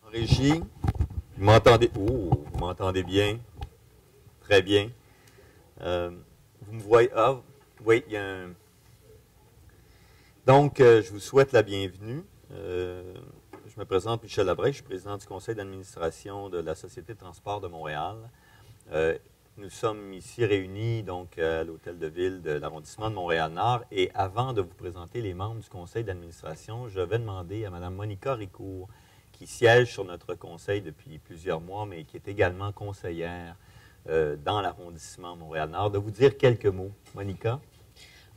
En régie, vous m'entendez? Oh, vous m'entendez bien? Très bien. Vous me voyez? Ah, oui, il y a un... Donc, je vous souhaite la bienvenue. Je me présente Michel Labrèche, je suis président du conseil d'administration de la Société de transport de Montréal. Nous sommes ici réunis donc, à l'hôtel de ville de l'arrondissement de Montréal-Nord. Et avant de vous présenter les membres du conseil d'administration, je vais demander à Mme Monica Ricourt, qui siège sur notre conseil depuis plusieurs mois, mais qui est également conseillère dans l'arrondissement Montréal-Nord, de vous dire quelques mots. Monica?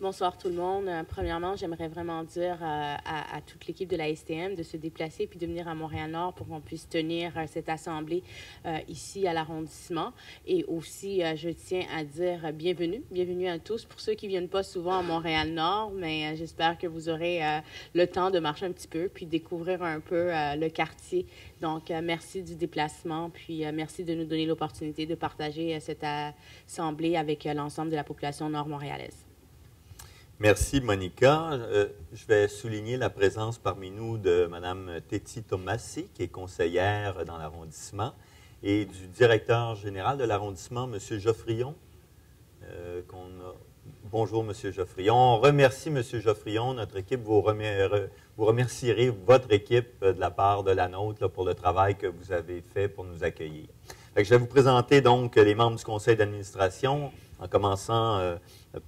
Bonsoir tout le monde. Premièrement, j'aimerais vraiment dire à toute l'équipe de la STM de se déplacer puis de venir à Montréal-Nord pour qu'on puisse tenir cette assemblée ici à l'arrondissement. Et aussi, je tiens à dire bienvenue à tous. Pour ceux qui ne viennent pas souvent à Montréal-Nord, mais j'espère que vous aurez le temps de marcher un petit peu puis découvrir un peu le quartier. Donc, merci du déplacement, puis merci de nous donner l'opportunité de partager cette assemblée avec l'ensemble de la population nord-montréalaise. Merci, Monica. Je vais souligner la présence parmi nous de Mme Téti Tomassi, qui est conseillère dans l'arrondissement, et du directeur général de l'arrondissement, M. Geoffrion. Bonjour, M. Geoffrion. On remercie M. Geoffrion. Notre équipe vous remercierez, votre équipe, de la part de la nôtre, là, pour le travail que vous avez fait pour nous accueillir. Je vais vous présenter donc les membres du conseil d'administration, en commençant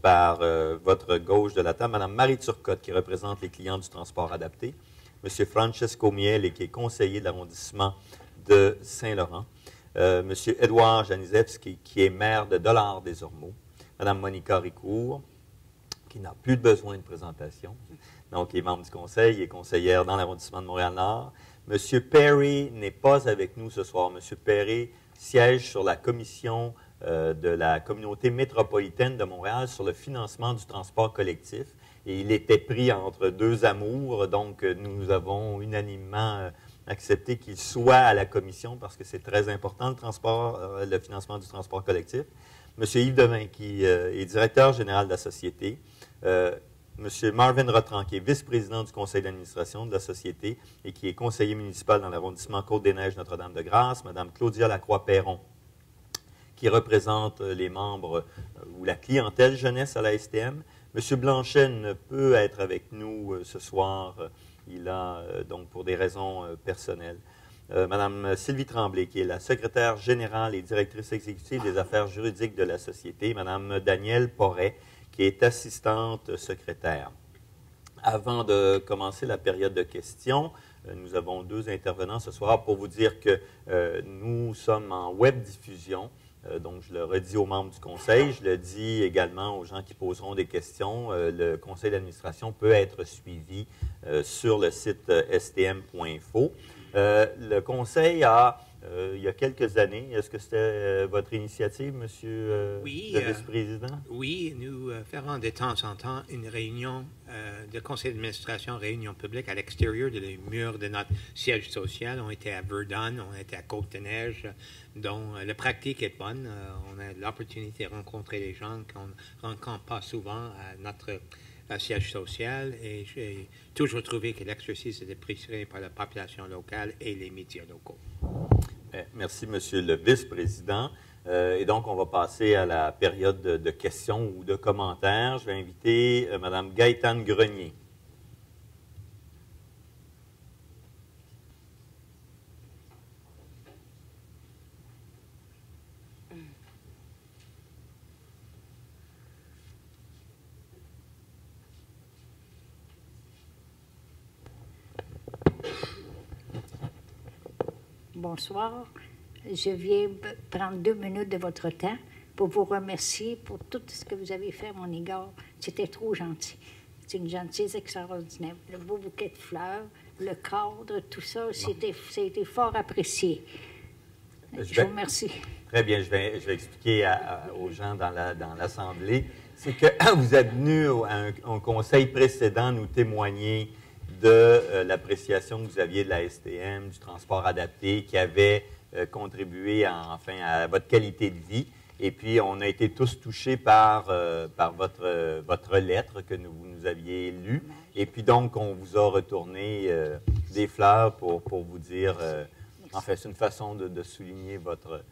par votre gauche de la table, Mme Marie Turcotte, qui représente les clients du transport adapté, M. Francesco Miele, qui est conseiller de l'arrondissement de Saint-Laurent, M. Édouard Janizewski, qui est maire de Dollard-des-Ormeaux, Mme Monica Ricourt, qui n'a plus besoin de présentation, donc qui est membre du conseil et conseillère dans l'arrondissement de Montréal-Nord. M. Perry n'est pas avec nous ce soir. M. Perry siège sur la commission de la communauté métropolitaine de Montréal sur le financement du transport collectif. Et il était pris entre deux amours, donc nous avons unanimement accepté qu'il soit à la commission parce que c'est très important le financement du transport collectif. M. Yves Devin, qui est directeur général de la société. M. Marvin Rotran, qui est vice-président du conseil d'administration de la société et qui est conseiller municipal dans l'arrondissement Côte-des-Neiges Notre-Dame-de-Grâce. Mme Claudia Lacroix-Perron, qui représente les membres ou la clientèle jeunesse à la STM. M. Blanchet ne peut être avec nous ce soir. Il a donc pour des raisons personnelles. Mme Sylvie Tremblay, qui est la secrétaire générale et directrice exécutive des affaires juridiques de la société. Mme Danielle Porret, qui est assistante secrétaire. Avant de commencer la période de questions, nous avons deux intervenants ce soir pour vous dire que nous sommes en web diffusion. Donc, je le redis aux membres du conseil, je le dis également aux gens qui poseront des questions. Le conseil d'administration peut être suivi sur le site stm.info. Le conseil a, il y a quelques années, est-ce que c'était votre initiative, Monsieur le vice-président? Oui, nous ferons de temps en temps une réunion de conseil d'administration, réunion publique à l'extérieur des murs de notre siège social. On était à Verdun, on était à Côte-des-Neiges, dont la pratique est bonne. On a l'opportunité de rencontrer les gens qu'on ne rencontre pas souvent à notre siège social, et j'ai toujours trouvé que l'exercice était apprécié par la population locale et les médias locaux. Merci, Monsieur le vice-président. Et donc, on va passer à la période de questions ou de commentaires. Je vais inviter Mme Gaëtane Grenier. Bonsoir. Je viens prendre 2 minutes de votre temps pour vous remercier pour tout ce que vous avez fait à mon égard. C'était trop gentil. C'est une gentillesse extraordinaire. Le beau bouquet de fleurs, le cadre, tout ça, ça a été fort apprécié. Je vous remercie. Très bien. Je vais expliquer aux gens dans l'Assemblée. C'est que vous êtes venu à un conseil précédent nous témoigner de l'appréciation que vous aviez de la STM, du transport adapté, qui avait contribué à votre qualité de vie. Et puis, on a été tous touchés par votre lettre que vous nous aviez lue. Et puis, donc, on vous a retourné des fleurs pour vous dire En fait, c'est une façon de souligner votre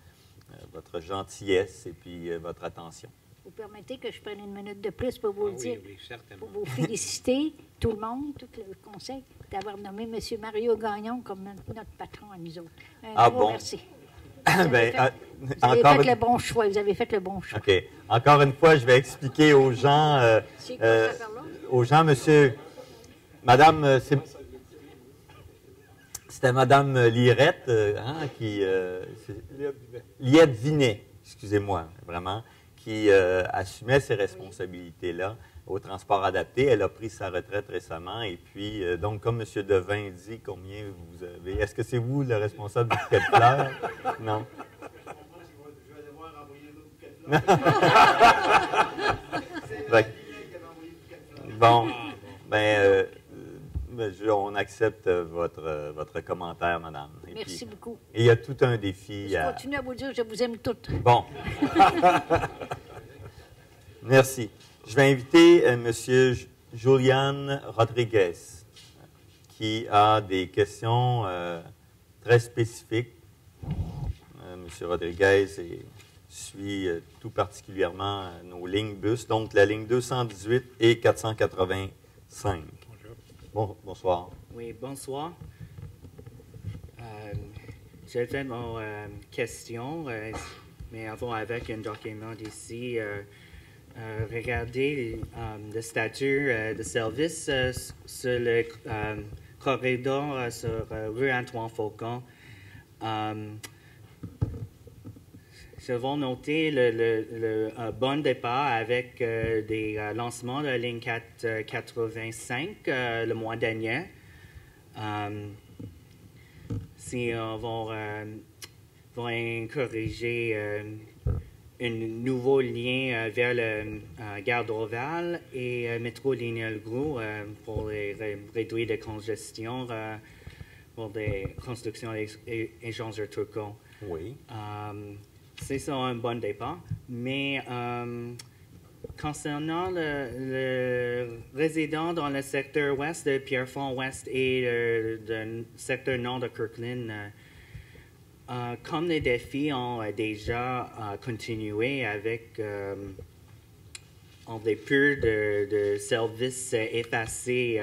gentillesse et puis votre attention. Vous permettez que je prenne une minute de plus pour vous le dire, Oui, certainement. pour vous féliciter, tout le monde, tout le conseil, d'avoir nommé M. Mario Gagnon comme notre patron à nous autres. Un gros merci. Vous avez fait le bon choix. Vous avez fait le bon choix. OK. Encore une fois, je vais expliquer aux gens, monsieur, madame, c'était madame Lirette, qui... Liette Vinet, excusez-moi, vraiment, qui assumait ces responsabilités-là au transport adapté. Elle a pris sa retraite récemment. Et puis, donc, comme M. Devin dit, combien vous avez... Est-ce que c'est vous le responsable du bouquet de fleurs? Non. Bon, on accepte votre commentaire, madame. Merci beaucoup. Et il y a tout un défi. Je continue à vous dire, je vous aime toutes. Bon. Merci. Je vais inviter M. Julian Rodriguez, qui a des questions très spécifiques. M. Rodriguez suit tout particulièrement nos lignes bus, donc la ligne 218 et 485. Bonsoir. Oui, bonsoir. J'ai fait mon question, mais avant avec un document d'ici. Regardez le statut de service sur le corridor sur rue Antoine-Faucon. Je vais noter le bon départ avec des lancements de la ligne 485 le mois dernier. Si on va corriger un nouveau lien vers le gare d'Orval et métro linéal Gros pour réduire la congestion pour des constructions et échangeurs Turcot. Oui. C'est ça un bon départ. Mais concernant le résident dans le secteur ouest de Pierrefonds-Ouest et le secteur nord de Kirkland, comme les défis ont déjà continué avec des peu de services effacés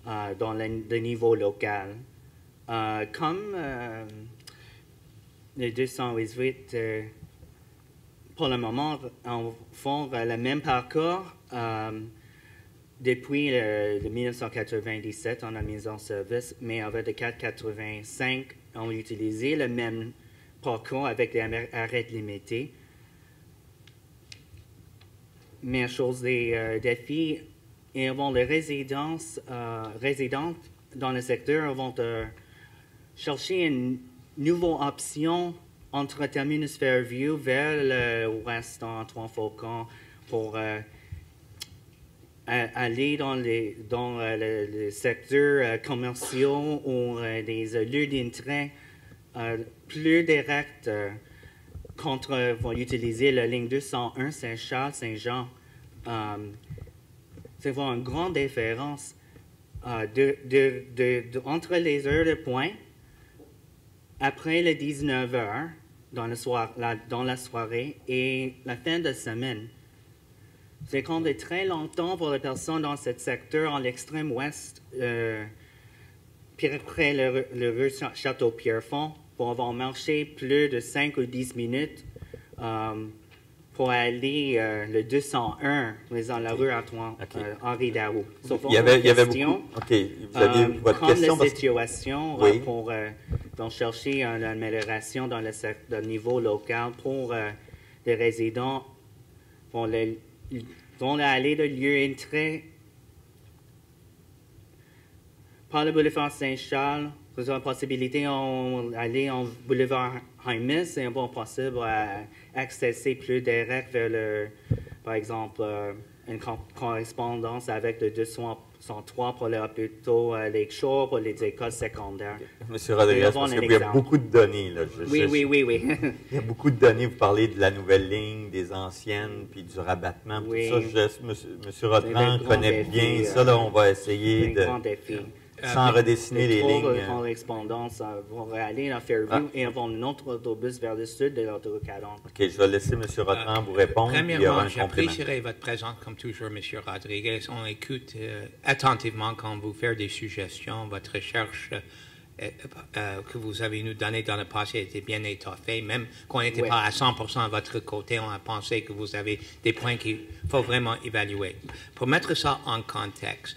dans le niveau local. Comme le 218, pour le moment, on font le même parcours. Depuis le 1997, on a mis en service, mais avec le 485, on a utilisé le même parcours avec des arrêts limités. Mais à cause des défis, les résidents dans le secteur vont chercher une nouvelle option entre Terminus Fairview vers l'ouest dans Antoine-Faucon pour aller dans le secteur commerciaux ou des lieux d'entrée plus directs contre vont utiliser la ligne 201 Saint-Charles-Saint-Jean. C'est vraiment une grande différence entre les heures de pointe après les 19 heures dans la soirée et la fin de semaine. C'est compté très longtemps pour les personnes dans ce secteur en l'extrême ouest, près le rue Château-Pierrefonds, pour avoir marché plus de 5 ou 10 minutes pour aller le 201, mais dans la rue Henri Daou. Il y avait beaucoup. OK. Vous aviez votre comme question. Comme la situation oui. Pour donc chercher une amélioration dans le niveau local pour les résidents, vont aller de lieu entrée par le boulevard Saint-Charles. Vous avez la possibilité d'aller en boulevard Hymis, c'est un bon possible à accéder plus direct vers par exemple, une correspondance avec le 203 pour les hôpitaux Lakeshore, pour les écoles secondaires. Monsieur Rodriguez, parce qu'il y a beaucoup de données. Là. Oui. Il y a beaucoup de données. Vous parlez de la nouvelle ligne, des anciennes, puis du rabattement. Oui. Tout ça, Monsieur Rodriguez connaît bien ça. Là, on va essayer de... grand défi. sans redessiner les lignes. Les trois correspondances vont aller à Fairview et vont un autre autobus vers le sud de l'autoroute 40. OK, je vais laisser M. Rotran vous répondre. Il y aura Premièrement, un complément. j'apprécierais votre présence, comme toujours, M. Rodriguez. On écoute attentivement quand vous faites des suggestions. Votre recherche que vous avez nous donnée dans le passé était bien étoffée. Même qu'on n'était pas à 100% à votre côté, on a pensé que vous avez des points qu'il faut vraiment évaluer. Pour mettre ça en contexte,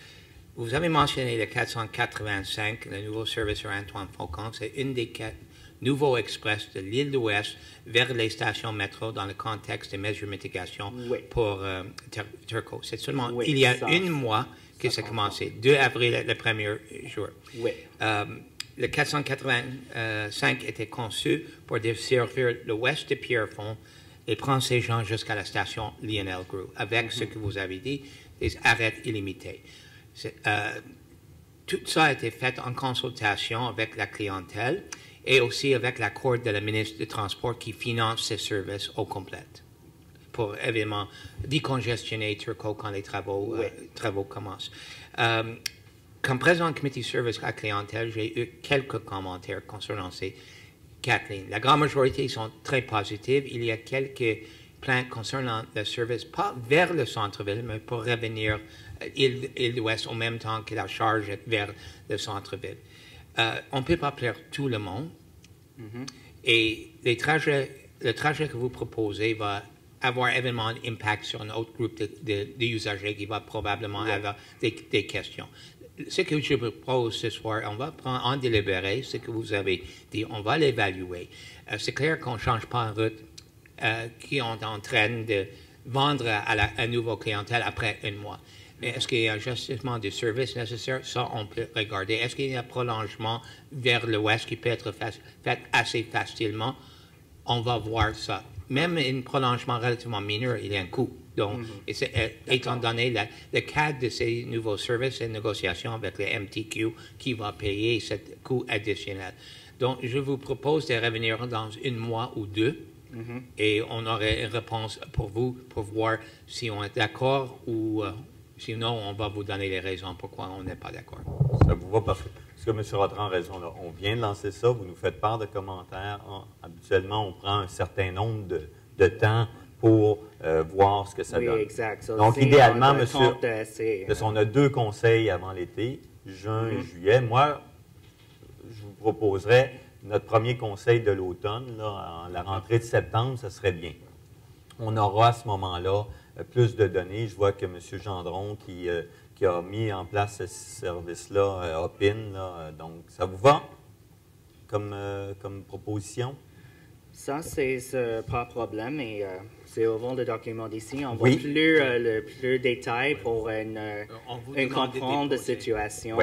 vous avez mentionné le 485, le nouveau service sur Antoine Faucon. C'est une des 4 nouveaux express de l'île de l'Ouest vers les stations métro dans le contexte des mesures de mitigation pour Turcot. C'est seulement il y a un mois que ça a commencé, 2 avril, le premier jour. Le 485 était conçu pour desservir l'ouest de Pierrefonds et prendre ces gens jusqu'à la station Lionel Groulx, avec ce que vous avez dit, des arrêts illimités. Tout ça a été fait en consultation avec la clientèle et aussi avec l'accord de la ministre des Transports qui finance ces services au complet pour évidemment décongestionner Turcot quand les travaux commencent. Comme président du comité service à la clientèle, j'ai eu quelques commentaires concernant ces 4 lignes. La grande majorité sont très positives. Il y a quelques plaintes concernant le service, pas vers le centre-ville, mais pour revenir île d'Ouest en même temps que la charge est vers le centre-ville. On ne peut pas plaire tout le monde. Et le trajet que vous proposez va avoir évidemment un impact sur un autre groupe d'usagers qui va probablement avoir des questions. Ce que je propose ce soir, on va prendre en délibéré ce que vous avez dit, on va l'évaluer. C'est clair qu'on ne change pas en route qui est en train de vendre à un nouveau clientèle après 1 mois. Mais est-ce qu'il y a un ajustement de service nécessaire? Ça, on peut regarder. Est-ce qu'il y a un prolongement vers l'ouest qui peut être fait assez facilement? On va voir ça. Même un prolongement relativement mineur, il y a un coût. Donc, étant donné le cadre de ces nouveaux services et négociations avec le MTQ qui va payer ce coût additionnel. Donc, je vous propose de revenir dans 1 mois ou 2 et on aurait une réponse pour vous pour voir si on est d'accord ou sinon on va vous donner les raisons pourquoi on n'est pas d'accord. Ça vous va parce que M. Rotran a raison. Là. On vient de lancer ça, vous nous faites part de commentaires. Habituellement, on prend un certain nombre de temps pour voir ce que ça donne. Exact. So, donc, idéalement, monsieur, on a 2 conseils avant l'été, juin et juillet. Moi, je vous proposerais notre premier conseil de l'automne, la rentrée de septembre, ça serait bien. On aura à ce moment-là plus de données. Je vois que M. Gendron, qui a mis en place ce service-là, opine. Donc, ça vous va comme proposition? Ça, c'est pas un problème. Et c'est au fond le document d'ici. On voit plus détail pour comprendre la situation.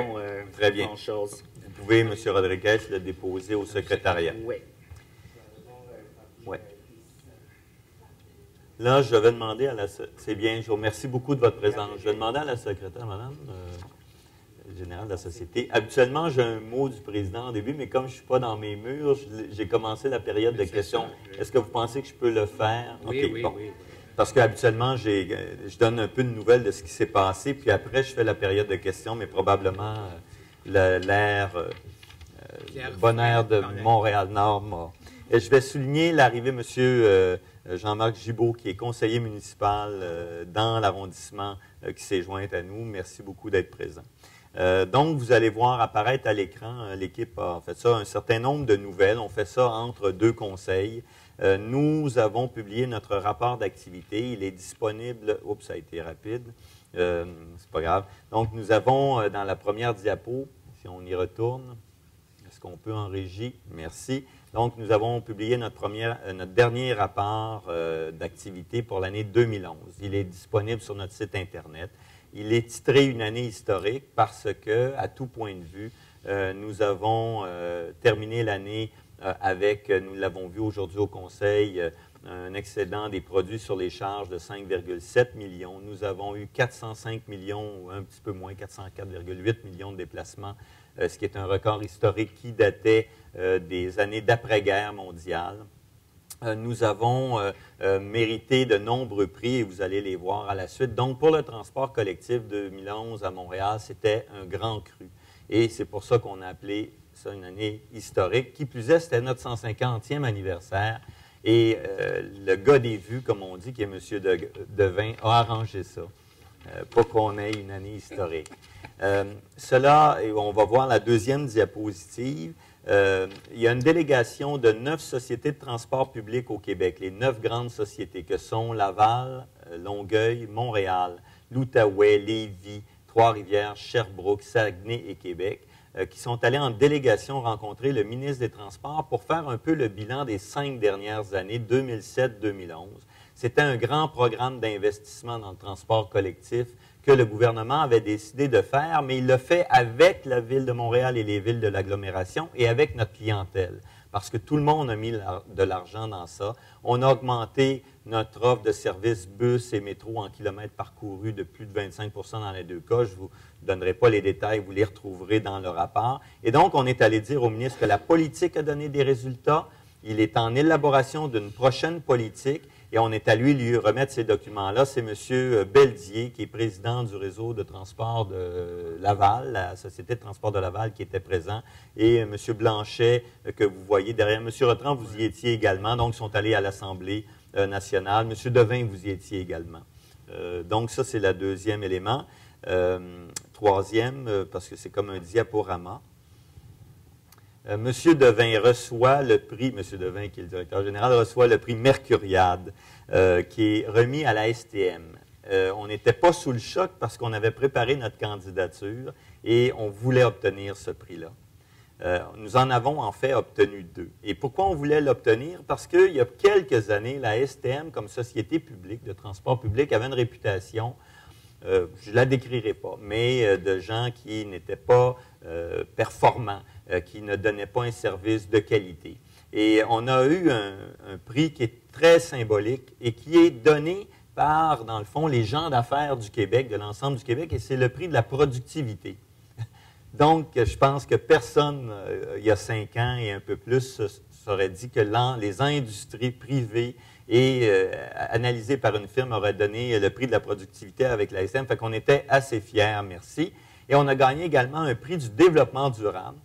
Très bien. Vous pouvez, M. Rodriguez, le déposer au secrétariat. Oui. Là, je vais demander à la... C'est bien, je vous remercie beaucoup de votre présence. Je vais demander à la secrétaire, Madame générale de la Société. Habituellement, j'ai un mot du président au début, mais comme je ne suis pas dans mes murs, j'ai commencé la période de questions. Est-ce que vous pensez que je peux le faire? Oui. Parce qu'habituellement, je donne un peu de nouvelles de ce qui s'est passé, puis après, je fais la période de questions, mais probablement le bon air de Montréal-Nord. Et je vais souligner l'arrivée de M. Jean-Marc Gibault, qui est conseiller municipal dans l'arrondissement, qui s'est joint à nous. Merci beaucoup d'être présent. Donc, vous allez voir apparaître à l'écran, l'équipe a fait ça, un certain nombre de nouvelles. On fait ça entre 2 conseils. Nous avons publié notre rapport d'activité. Il est disponible. Oups, ça a été rapide. C'est pas grave. Donc, nous avons dans la première diapo, si on y retourne, est-ce qu'on peut en régie? Merci. Donc, nous avons publié notre dernier rapport d'activité pour l'année 2011. Il est disponible sur notre site Internet. Il est titré « Une année historique » parce que, à tout point de vue, nous avons terminé l'année avec, nous l'avons vu aujourd'hui au Conseil, un excédent des produits sur les charges de 5,7 millions. Nous avons eu 405 millions, ou un petit peu moins, 404,8 millions de déplacements, ce qui est un record historique qui datait des années d'après-guerre mondiale. Nous avons mérité de nombreux prix et vous allez les voir à la suite. Donc, pour le transport collectif 2011 à Montréal, c'était un grand cru. Et c'est pour ça qu'on a appelé ça une année historique. Qui plus est, c'était notre 150e anniversaire. Et le gars des vues, comme on dit, qui est M. Devin, a arrangé ça pour qu'on ait une année historique. Cela, et on va voir la deuxième diapositive, il y a une délégation de 9 sociétés de transport public au Québec, les 9 grandes sociétés que sont Laval, Longueuil, Montréal, l'Outaouais, Lévis, Trois-Rivières, Sherbrooke, Saguenay et Québec, qui sont allés en délégation rencontrer le ministre des Transports pour faire un peu le bilan des 5 dernières années, 2007-2011. C'était un grand programme d'investissement dans le transport collectif que le gouvernement avait décidé de faire, mais il l'a fait avec la Ville de Montréal et les villes de l'agglomération et avec notre clientèle, parce que tout le monde a mis de l'argent dans ça. On a augmenté notre offre de services bus et métro en kilomètres parcourus de plus de 25 % dans les deux cas. Je ne vous donnerai pas les détails, vous les retrouverez dans le rapport. Et donc, on est allé dire au ministre que la politique a donné des résultats. Il est en élaboration d'une prochaine politique et on est allé lui remettre ces documents-là. C'est M. Beldier, qui est président du réseau de transport de Laval, la Société de transport de Laval, qui était présent, et M. Blanchet, que vous voyez derrière. M. Rotran, vous y étiez également, donc ils sont allés à l'Assemblée nationale. M. Devin, vous y étiez également. Donc ça, c'est le deuxième élément. Troisième, parce que c'est comme un diaporama. M. Devin reçoit le prix, M. Devin, qui est le directeur général, reçoit le prix Mercuriade, qui est remis à la STM. On n'était pas sous le choc parce qu'on avait préparé notre candidature et on voulait obtenir ce prix-là. Nous en avons en fait obtenu 2. Et pourquoi on voulait l'obtenir? Parce qu'il y a quelques années, la STM, comme société publique de transport public, avait une réputation, je ne la décrirai pas, mais de gens qui n'étaient pas performants, qui ne donnaient pas un service de qualité. Et on a eu un prix qui est très symbolique et qui est donné par, dans le fond, les gens d'affaires du Québec, de l'ensemble du Québec, et c'est le prix de la productivité. Donc, je pense que personne, il y a 5 ans et un peu plus, s'aurait dit que les industries privées et analysées par une firme auraient donné le prix de la productivité avec la STM. Fait qu'on était assez fiers, merci. Et on a gagné également un prix du développement durable.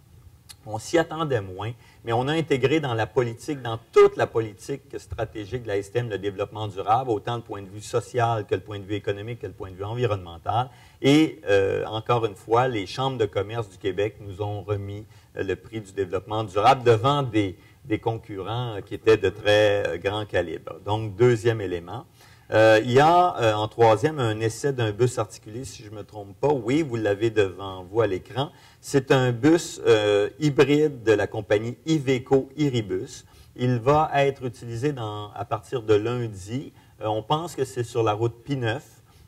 On s'y attendait moins, mais on a intégré dans la politique, dans toute la politique stratégique de la STM, le développement durable, autant le point de vue social que le point de vue économique, que le point de vue environnemental. Et encore une fois, les chambres de commerce du Québec nous ont remis le prix du développement durable devant des concurrents qui étaient de très grand calibre. Donc, deuxième élément. Il y a en troisième un essai d'un bus articulé, si je ne me trompe pas. Oui, vous l'avez devant vous à l'écran. C'est un bus hybride de la compagnie Iveco Iribus. Il va être utilisé à partir de lundi. On pense que c'est sur la route P9.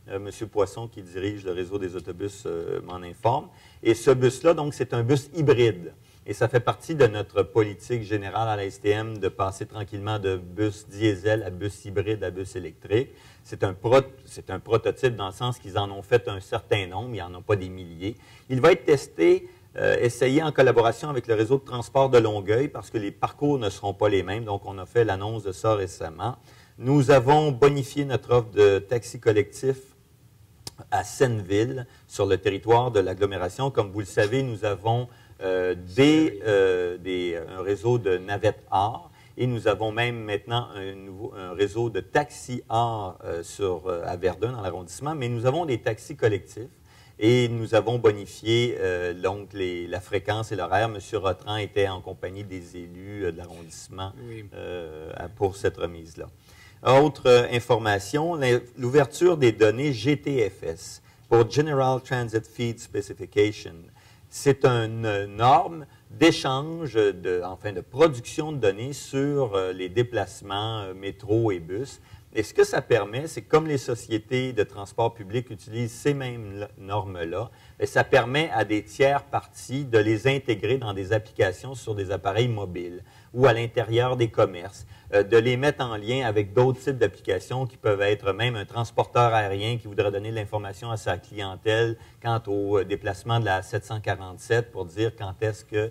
M. Poisson, qui dirige le réseau des autobus, m'en informe. Et ce bus-là, donc, c'est un bus hybride. Et ça fait partie de notre politique générale à la STM de passer tranquillement de bus diesel à bus hybride à bus électrique. C'est un prototype dans le sens qu'ils en ont fait un certain nombre, il n'y en a pas des milliers. Il va être testé, essayé en collaboration avec le réseau de transport de Longueuil parce que les parcours ne seront pas les mêmes. Donc, on a fait l'annonce de ça récemment. Nous avons bonifié notre offre de taxi collectif à Senneville, sur le territoire de l'agglomération. Comme vous le savez, nous avons un réseau de navettes art et nous avons même maintenant un réseau de taxis art à Verdun, dans l'arrondissement, mais nous avons des taxis collectifs et nous avons bonifié donc la fréquence et l'horaire. M. Rotran était en compagnie des élus de l'arrondissement pour cette remise-là. Autre information, l'ouverture des données GTFS pour General Transit Feed Specification. C'est une norme d'échange, de production de données sur les déplacements métro et bus. Et ce que ça permet, c'est que comme les sociétés de transport public utilisent ces mêmes normes-là, ça permet à des tiers parties de les intégrer dans des applications sur des appareils mobiles ou à l'intérieur des commerces, de les mettre en lien avec d'autres types d'applications qui peuvent être même un transporteur aérien qui voudrait donner de l'information à sa clientèle quant au déplacement de la 747 pour dire quand est-ce que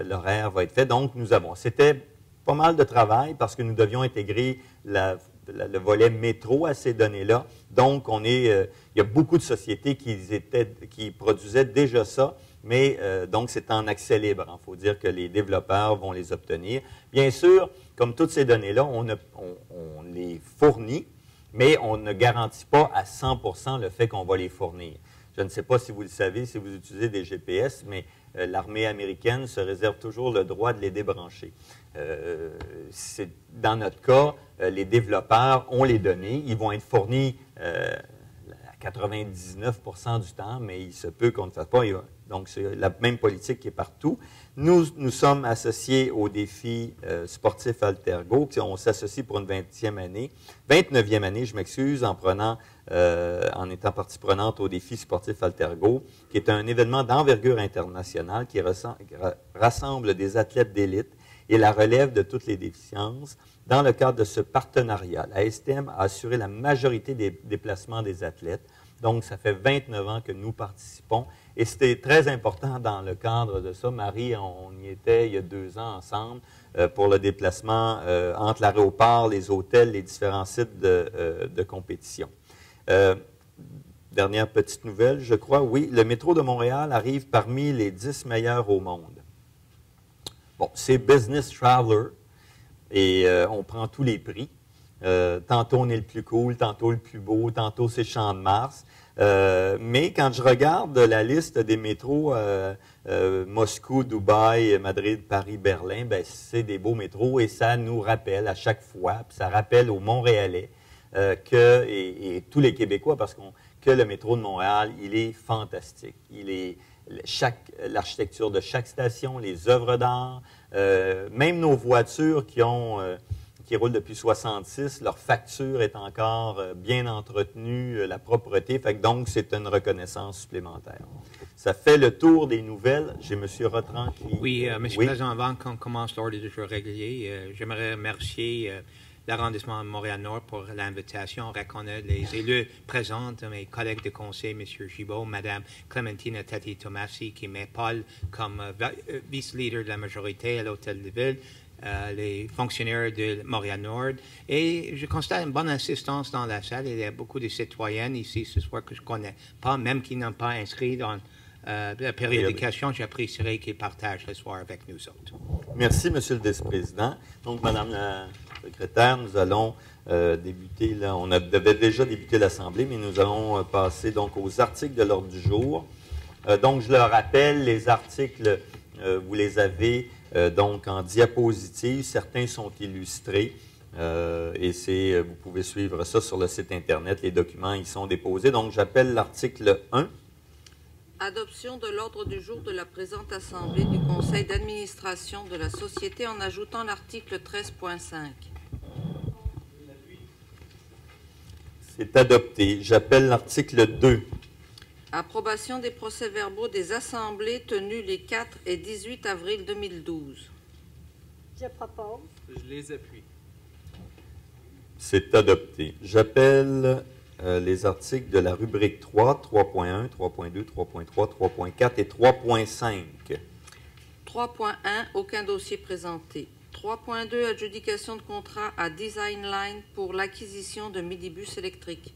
l'horaire va être fait. Donc, c'était pas mal de travail parce que nous devions intégrer le volet métro à ces données-là. Donc, il y a beaucoup de sociétés qui produisaient déjà ça, mais donc c'est en accès libre. Il faut dire que les développeurs vont les obtenir. Bien sûr, comme toutes ces données-là, on les fournit, mais on ne garantit pas à 100% le fait qu'on va les fournir. Je ne sais pas si vous le savez, si vous utilisez des GPS, mais l'armée américaine se réserve toujours le droit de les débrancher. Dans notre cas, les développeurs ont les données. Ils vont être fournis à 99% du temps, mais il se peut qu'on ne fasse pas. Donc, c'est la même politique qui est partout. Nous sommes associés au défi sportif Altergo. On s'associe pour une 29e année, je m'excuse, en étant partie prenante au défi sportif Altergo, qui est un événement d'envergure internationale qui rassemble des athlètes d'élite et la relève de toutes les déficiences. Dans le cadre de ce partenariat, la STM a assuré la majorité des déplacements des athlètes. Donc, ça fait 29 ans que nous participons. Et c'était très important dans le cadre de ça. Marie, on y était il y a 2 ans ensemble pour le déplacement entre l'aéroport, les hôtels, les différents sites de compétition. Dernière petite nouvelle, je crois, oui, le métro de Montréal arrive parmi les 10 meilleurs au monde. Bon, c'est Business Traveler et on prend tous les prix. Tantôt on est le plus cool, tantôt le plus beau, tantôt c'est Champ de Mars. Mais quand je regarde la liste des métros Moscou, Dubaï, Madrid, Paris, Berlin, ben, c'est des beaux métros et ça nous rappelle à chaque fois, puis ça rappelle aux Montréalais et tous les Québécois que le métro de Montréal, il est fantastique. L'architecture de chaque station, les œuvres d'art, même nos voitures qui roulent depuis 1966, leur facture est encore bien entretenue, la propreté. Donc, c'est une reconnaissance supplémentaire. Ça fait le tour des nouvelles. J'ai M. Rotran qui... Oui, M. le Président, avant qu'on commence l'ordre du jour régulier, j'aimerais remercier l'arrondissement de Montréal-Nord pour l'invitation, reconnaître les élus présents, mes collègues de conseil, M. Gibault, Mme Clémentine Tati-Tomassi, qui m'épaule comme vice-leader de la majorité à l'Hôtel de Ville, les fonctionnaires de Montréal-Nord. Et je constate une bonne assistance dans la salle. Il y a beaucoup de citoyennes ici ce soir que je ne connais pas, même qui n'ont pas inscrit dans la période de questions. J'apprécierais qu'ils partagent le soir avec nous autres. Merci, M. le vice-président. Donc, Mme la secrétaire, nous allons débuter, là, on devait déjà débuter l'Assemblée, mais nous allons passer donc aux articles de l'ordre du jour. Donc, je le rappelle, les articles, vous les avez donc en diapositive. Certains sont illustrés et vous pouvez suivre ça sur le site Internet. Les documents y sont déposés. Donc, j'appelle l'article 1. Adoption de l'ordre du jour de la présente Assemblée du Conseil d'administration de la Société en ajoutant l'article 13.5. C'est adopté. J'appelle l'article 2. Approbation des procès-verbaux des assemblées tenues les 4 et 18 avril 2012. Je propose. Je les appuie. C'est adopté. J'appelle les articles de la rubrique 3, 3.1, 3.2, 3.3, 3.4 et 3.5. 3.1, aucun dossier présenté. 3.2, adjudication de contrat à Designline pour l'acquisition de midibus électriques.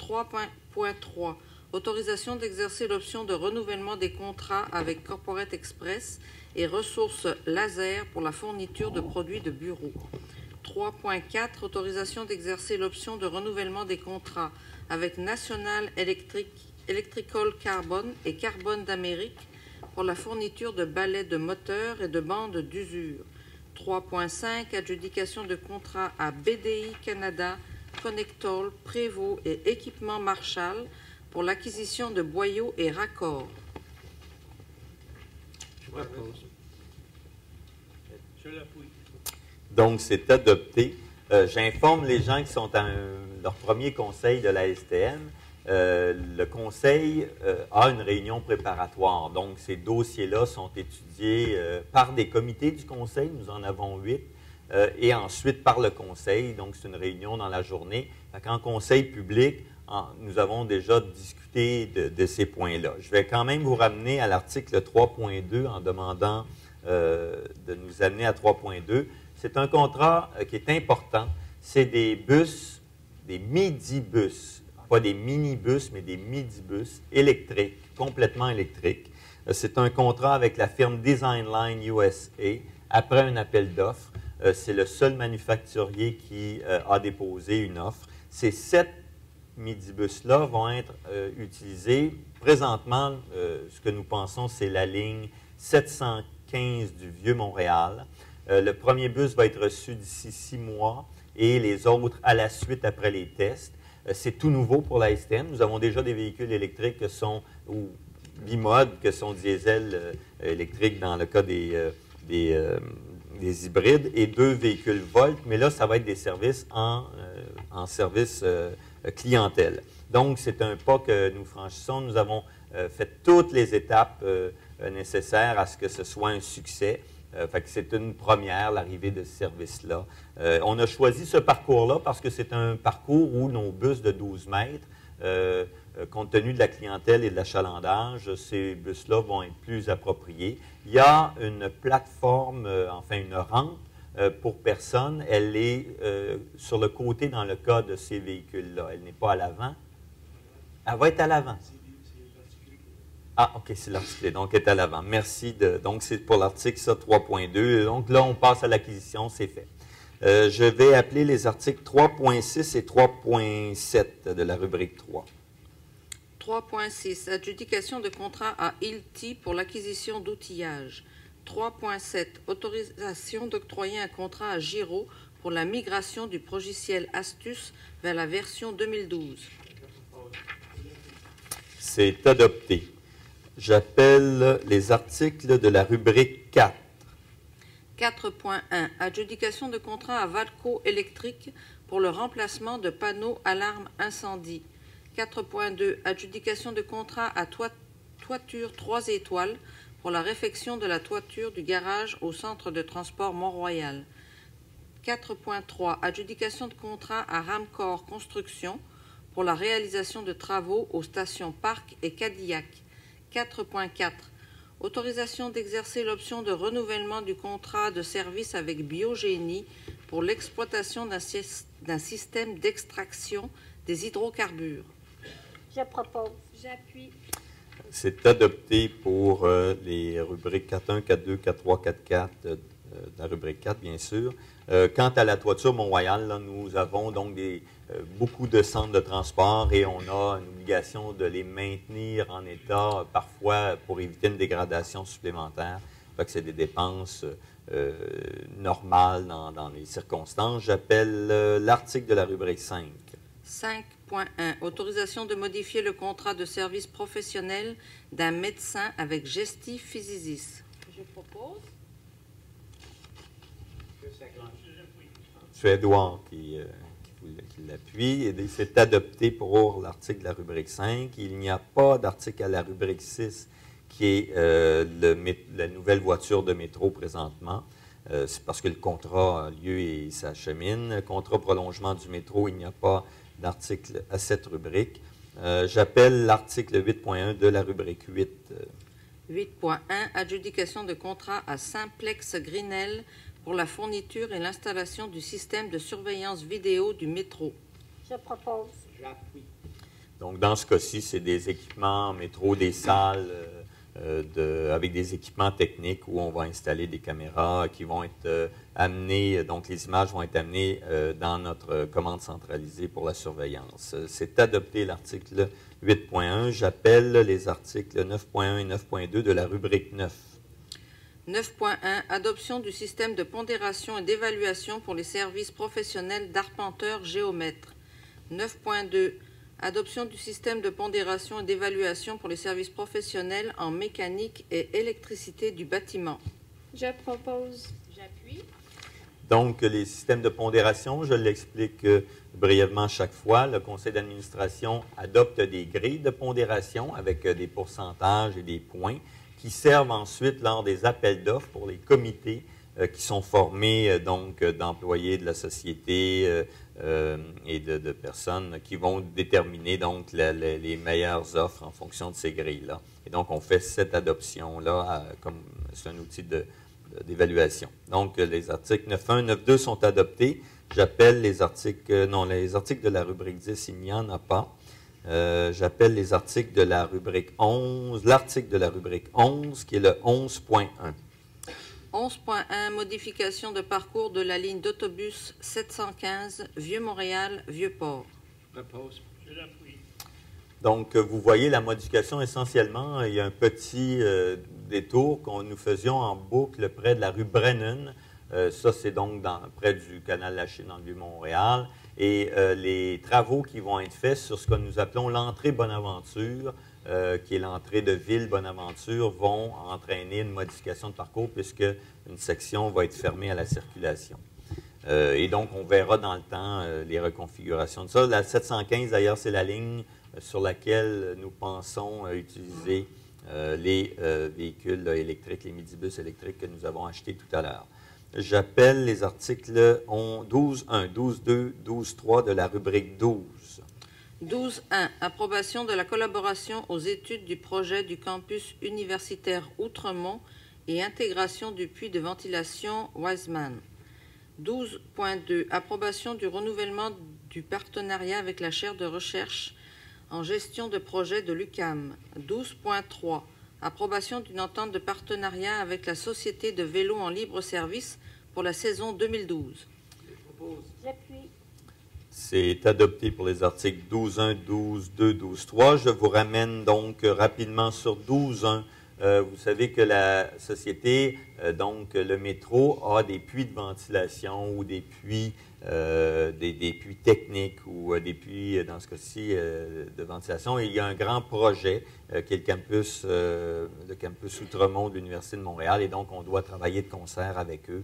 3.3, autorisation d'exercer l'option de renouvellement des contrats avec Corporate Express et Ressources Laser pour la fourniture de produits de bureau. 3.4, autorisation d'exercer l'option de renouvellement des contrats avec National Electrical Carbon et Carbone d'Amérique pour la fourniture de balais de moteurs et de bandes d'usure. 3.5, adjudication de contrat à BDI Canada, Connectol, Prévost et Équipement Marshall pour l'acquisition de boyaux et raccords. Je propose. Je l'appuie. Donc, c'est adopté. J'informe les gens qui sont à leur premier conseil de la STM. Le conseil a une réunion préparatoire. Donc, ces dossiers-là sont étudiés par des comités du conseil. Nous en avons 8. Et ensuite par le conseil. Donc, c'est une réunion dans la journée. En conseil public, nous avons déjà discuté de ces points-là. Je vais quand même vous ramener à l'article 3.2 en demandant de nous amener à 3.2. C'est un contrat qui est important. C'est des bus, des midibus, pas des minibus, mais des midibus électriques, complètement électriques. C'est un contrat avec la firme Designline USA après un appel d'offres. C'est le seul manufacturier qui a déposé une offre. Ces 7 midibus-là vont être utilisés. Présentement, ce que nous pensons, c'est la ligne 715 du Vieux-Montréal. Le premier bus va être reçu d'ici 6 mois et les autres à la suite après les tests. C'est tout nouveau pour la STM. Nous avons déjà des véhicules électriques ou bimodes, que sont diesel électriques dans le cas des hybrides, et 2 véhicules Volt, mais là, ça va être des services en service clientèle. Donc, c'est un pas que nous franchissons. Nous avons fait toutes les étapes nécessaires à ce que ce soit un succès. Fait que c'est une première, l'arrivée de ce service-là. On a choisi ce parcours-là parce que c'est un parcours où nos bus de 12 mètres, compte tenu de la clientèle et de l'achalandage, ces bus-là vont être plus appropriés. Il y a une plateforme, enfin une rampe pour personnes. Elle est sur le côté dans le cas de ces véhicules-là. Elle n'est pas à l'avant. Elle va être à l'avant. Ah, OK, c'est l'article. Donc, elle est à l'avant. Merci. Donc, c'est pour l'article, ça, 3.2. Donc, là, on passe à l'acquisition, c'est fait. Je vais appeler les articles 3.6 et 3.7 de la rubrique 3. 3.6. Adjudication de contrat à ILTI pour l'acquisition d'outillage. 3.7. Autorisation d'octroyer un contrat à Giro pour la migration du logiciel Astus vers la version 2012. C'est adopté. J'appelle les articles de la rubrique 4. 4.1. Adjudication de contrat à Valco Électrique pour le remplacement de panneaux alarme incendie. 4.2. Adjudication de contrat à Toiture 3 étoiles pour la réfection de la toiture du garage au centre de transport Mont-Royal. 4.3. Adjudication de contrat à Ramcor Construction pour la réalisation de travaux aux stations Parc et Cadillac. 4.4. Autorisation d'exercer l'option de renouvellement du contrat de service avec Biogénie pour l'exploitation d'un système d'extraction des hydrocarbures. Je propose. J'appuie. C'est adopté pour les rubriques 4.1, 4.2, 4.3, 4.4, de la rubrique 4, bien sûr. Quant à la toiture Mont-Royal, là, nous avons donc beaucoup de centres de transport et on a une obligation de les maintenir en état, parfois pour éviter une dégradation supplémentaire. Fait que c'est des dépenses normales dans les circonstances. J'appelle l'article de la rubrique 5. 5.1. Autorisation de modifier le contrat de service professionnel d'un médecin avec Gesti Physisis. Je propose. C'est Edouard qui l'appuie. Et c'est adopté pour l'article de la rubrique 5. Il n'y a pas d'article à la rubrique 6 qui est la nouvelle voiture de métro présentement. C'est parce que le contrat a lieu et s'achemine. Contrat prolongement du métro, il n'y a pas d'article à cette rubrique. J'appelle l'article 8.1 de la rubrique 8. 8.1. Adjudication de contrat à Simplex Grinel pour la fourniture et l'installation du système de surveillance vidéo du métro. Je propose. J'appuie. Donc, dans ce cas-ci, c'est des équipements métro, des salles avec des équipements techniques où on va installer des caméras qui vont être amenées, donc les images vont être amenées dans notre commande centralisée pour la surveillance. C'est adopté l'article 8.1. J'appelle les articles 9.1 et 9.2 de la rubrique 9. 9.1. Adoption du système de pondération et d'évaluation pour les services professionnels d'arpenteurs géomètres. 9.2. Adoption du système de pondération et d'évaluation pour les services professionnels en mécanique et électricité du bâtiment. Je propose. J'appuie. Donc, les systèmes de pondération, je l'explique brièvement chaque fois. Le conseil d'administration adopte des grilles de pondération avec des pourcentages et des points qui servent ensuite lors des appels d'offres pour les comités qui sont formés donc d'employés de la société et de personnes qui vont déterminer donc les meilleures offres en fonction de ces grilles-là. Et donc, on fait cette adoption-là comme c'est un outil d'évaluation. Donc, les articles 9.1 et 9.2 sont adoptés. J'appelle les articles de la rubrique 10, il n'y en a pas. J'appelle les articles de la rubrique 11, l'article de la rubrique 11, qui est le 11.1. 11.1, modification de parcours de la ligne d'autobus 715 Vieux-Montréal, Vieux-Port. Repose. Donc, vous voyez la modification essentiellement, il y a un petit détour que nous faisions en boucle près de la rue Brennan. Ça, c'est donc près du canal Lachine dans le Vieux-Montréal. Et les travaux qui vont être faits sur ce que nous appelons l'entrée Bonaventure, qui est l'entrée de ville Bonaventure, vont entraîner une modification de parcours puisque une section va être fermée à la circulation. Et donc, on verra dans le temps les reconfigurations de ça. La 715, d'ailleurs, c'est la ligne sur laquelle nous pensons utiliser les véhicules électriques, les midibus électriques que nous avons achetés tout à l'heure. J'appelle les articles 12.1, 12.2, 12.3 de la rubrique 12. 12.1, approbation de la collaboration aux études du projet du campus universitaire Outremont et intégration du puits de ventilation Wiseman. 12.2, approbation du renouvellement du partenariat avec la chaire de recherche en gestion de projet de l'UQAM. 12.3, approbation d'une entente de partenariat avec la Société de vélo en libre service pour la saison 2012. J'appuie. C'est adopté pour les articles 12.1, 12.2, 12.3. Je vous ramène donc rapidement sur 12.1. Vous savez que la société, donc le métro, a des puits de ventilation ou des puits techniques ou des puits, dans ce cas-ci, de ventilation. Et il y a un grand projet qui est le campus Outremont de l'Université de Montréal. Et donc, on doit travailler de concert avec eux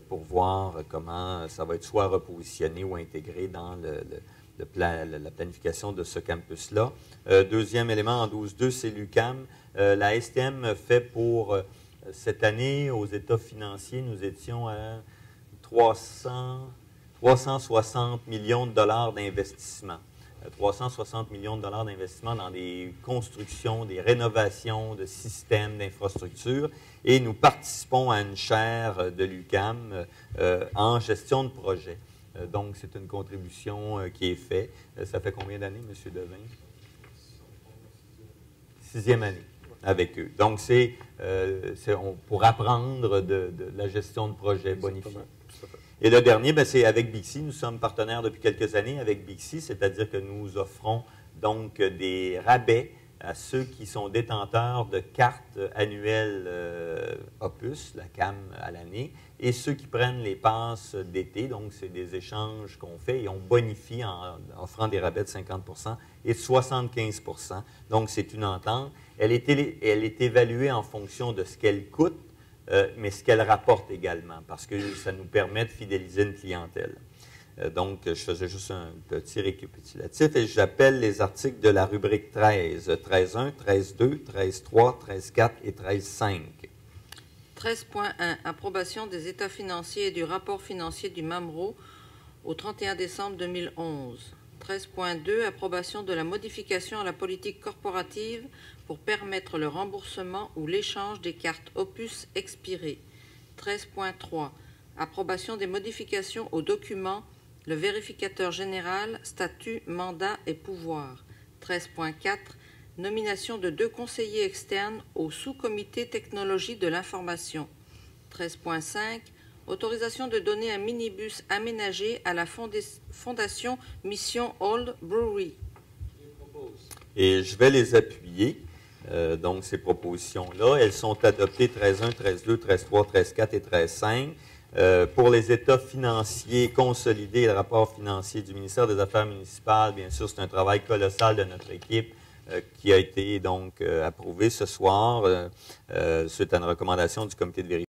pour voir comment ça va être soit repositionné ou intégré dans la planification de ce campus-là. Deuxième élément en 12.2, c'est l'UQAM. La STM fait pour cette année, aux états financiers, nous étions à 360 millions de dollars d'investissement. 360 millions de dollars d'investissement dans des constructions, des rénovations de systèmes, d'infrastructures. Et nous participons à une chaire de l'UQAM en gestion de projet. Donc, c'est une contribution qui est faite. Ça fait combien d'années, M. Devin? 6e année avec eux. Donc, c'est pour apprendre de la gestion de projet bonifié. Et le dernier, c'est avec Bixi. Nous sommes partenaires depuis quelques années avec Bixi, c'est-à-dire que nous offrons donc des rabais à ceux qui sont détenteurs de cartes annuelles Opus, la CAM à l'année, et ceux qui prennent les passes d'été. Donc, c'est des échanges qu'on fait et on bonifie en offrant des rabais de 50 % et de 75 %. Donc, c'est une entente. Elle est évaluée en fonction de ce qu'elle coûte, mais ce qu'elle rapporte également, parce que ça nous permet de fidéliser une clientèle. Donc, je faisais juste un petit récapitulatif et j'appelle les articles de la rubrique 13, 13.1, 13.2, 13.3, 13.4 et 13.5. 13.1, approbation des états financiers et du rapport financier du MAMRO au 31 décembre 2011. 13.2, approbation de la modification à la politique corporative pour permettre le remboursement ou l'échange des cartes Opus expirées. 13.3, approbation des modifications aux documents, le vérificateur général, statut, mandat et pouvoir. 13.4, nomination de 2 conseillers externes au sous-comité technologie de l'information. 13.5, autorisation de donner un minibus aménagé à la Fondation Mission Old Brewery. Et je vais les appuyer. Donc, ces propositions-là, elles sont adoptées 13.1, 13.2, 13.3, 13.4 et 13.5. Pour les états financiers consolidés, le rapport financier du ministère des Affaires municipales, bien sûr, c'est un travail colossal de notre équipe qui a été donc approuvé ce soir suite à une recommandation du comité de vérification.